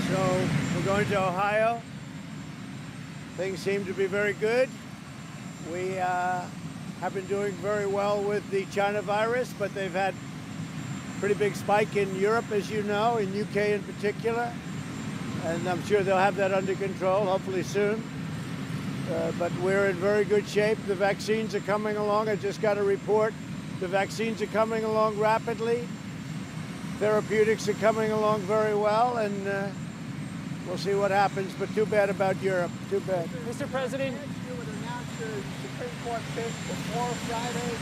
So we're going to Ohio. Things seem to be very good. We have been doing very well with the China virus, but they've had a pretty big spike in Europe, as you know, in UK in particular. And I'm sure they'll have that under control, hopefully soon. But we're in very good shape. The vaccines are coming along. I just got a report. The vaccines are coming along rapidly. Therapeutics are coming along very well, and we'll see what happens. But too bad about Europe. Too bad. Mr. President, You would announce your Supreme Court pick before Friday.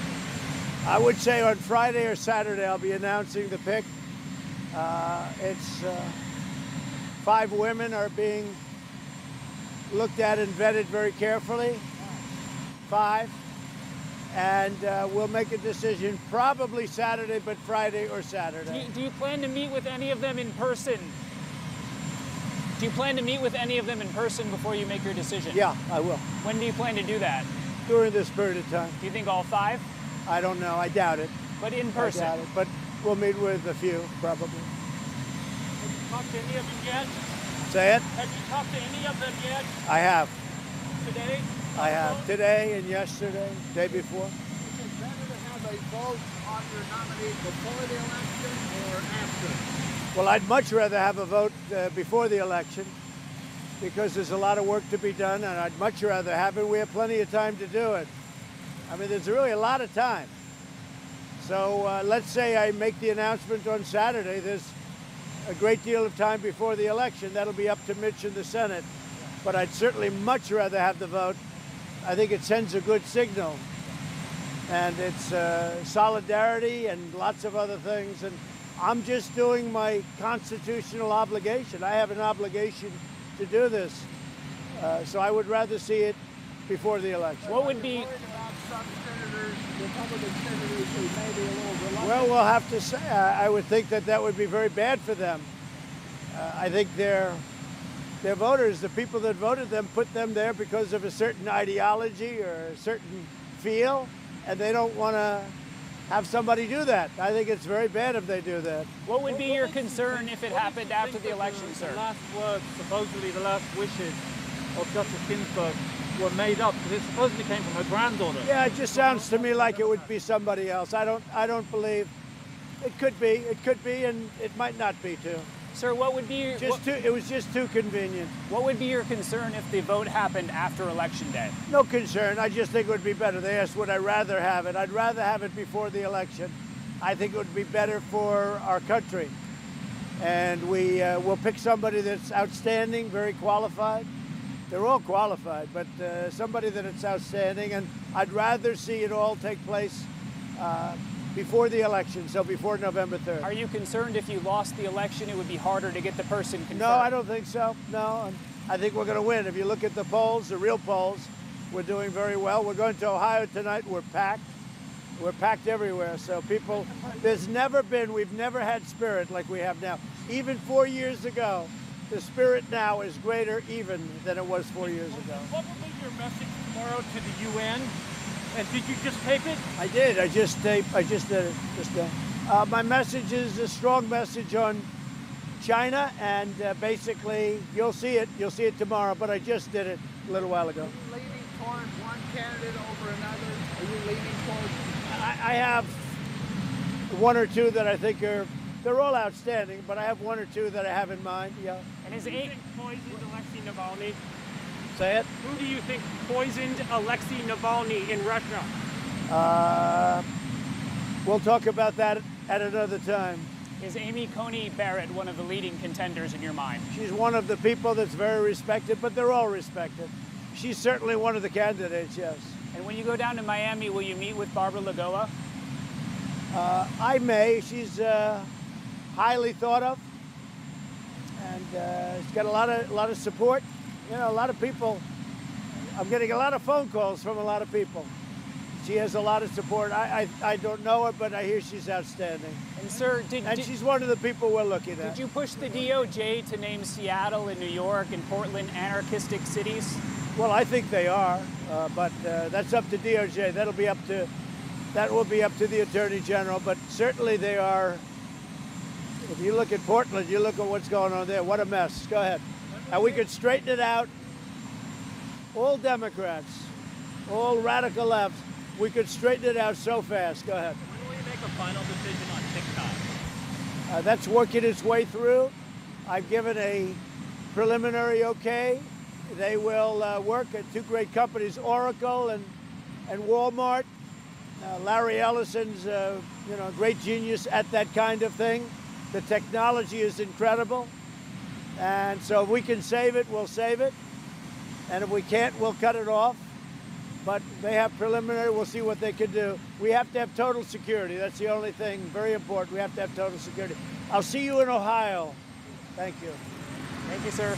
I would say on Friday or Saturday I'll be announcing the pick. It's 5 women are being looked at and vetted very carefully. 5. And we'll make a decision probably Saturday, but Friday or Saturday. do you plan to meet with any of them in person? Do you plan to meet with any of them in person before you make your decision? Yeah, I will. When do you plan to do that? During this period of time. Do you think all 5? I don't know. I doubt it. But in person? I doubt it. But we'll meet with a few, probably. Have you talked to any of them yet? Say it? Have you talked to any of them yet I have. today? I have. Today and yesterday, day before. Is it better to have a vote on your nominee before the election or after? Well, I'd much rather have a vote before the election because there's a lot of work to be done, and I'd much rather have it. We have plenty of time to do it. I mean, there's really a lot of time. So let's say I make the announcement on Saturday. There's a great deal of time before the election. That'll be up to Mitch and the Senate. But I'd certainly much rather have the vote. I think it sends a good signal. And it's solidarity and lots of other things. And I'm just doing my constitutional obligation. I have an obligation to do this. So I would rather see it before the election. What would be... Worried about some senators, Republican senators who may be a little reluctant? Well, we'll have to say, I would think that that would be very bad for them. I think their voters, the people that voted them, put them there because of a certain ideology or a certain feel, and they don't want to have somebody do that. I think it's very bad if they do that. What would be your concern if it happened after the election, sir? The last words, supposedly the last wishes of Justice Ginsburg were made up because it supposedly came from her granddaughter. Yeah, it just sounds to me like it would be somebody else. I don't believe it could be, and it might not be too. Sir, what would be your, It was just too convenient. what would be your concern if the vote happened after Election Day? No concern. I just think it would be better. They asked would I rather have it. I'd rather have it before the election. I think it would be better for our country. And we will pick somebody that's outstanding, very qualified. They're all qualified, but somebody that is outstanding. And I'd rather see it all take place before the election, so before November 3rd. Are you concerned if you lost the election, it would be harder to get the person confirmed? No, I don't think so. No, I think we're going to win. If you look at the polls, the real polls, we're doing very well. We're going to Ohio tonight. We're packed. We're packed everywhere. So people, we've never had spirit like we have now. Even 4 years ago, the spirit now is greater even than it was 4 years ago. What will be your message tomorrow to the UN? And did you just tape it? I did. I just did it. My message is a strong message on China, and basically, you'll see it. You'll see it tomorrow. But I just did it a little while ago. Are you leaning toward one candidate over another? Are you leaning toward? I have 1 or 2 that I think they're all outstanding, but I have 1 or 2 that I have in mind. Yeah. And is it poisoned Alexei Navalny? Say it. Who do you think poisoned Alexei Navalny in Russia? We'll talk about that at another time. Is Amy Coney Barrett one of the leading contenders in your mind? She's one of the people that's very respected, but they're all respected. She's certainly one of the candidates, yes. And when you go down to Miami, will you meet with Barbara Lagoa? I may. She's highly thought of, and she's got a lot of support. You know, a lot of people. I'm getting a lot of phone calls from a lot of people. She has a lot of support. I don't know her, but I hear she's outstanding. And sir, she's one of the people we're looking at. Did you push the DOJ to name Seattle and New York and Portland anarchistic cities? Well, I think they are, but that's up to DOJ. That will be up to the Attorney General. But certainly they are If you look at Portland, you look at what's going on there. What a mess. Go ahead. And we could straighten it out. All Democrats, all radical left, we could straighten it out so fast. Go ahead. When will you make a final decision on TikTok? That's working its way through. I've given a preliminary okay. They will work at two great companies, Oracle and Walmart. Larry Ellison's a great genius at that kind of thing. The technology is incredible. And so if we can save it, we'll save it. And if we can't, we'll cut it off. But they have preliminary, we'll see what they can do. We have to have total security. That's the only thing, very important. We have to have total security. I'll see you in Ohio. Thank you. Thank you, sir.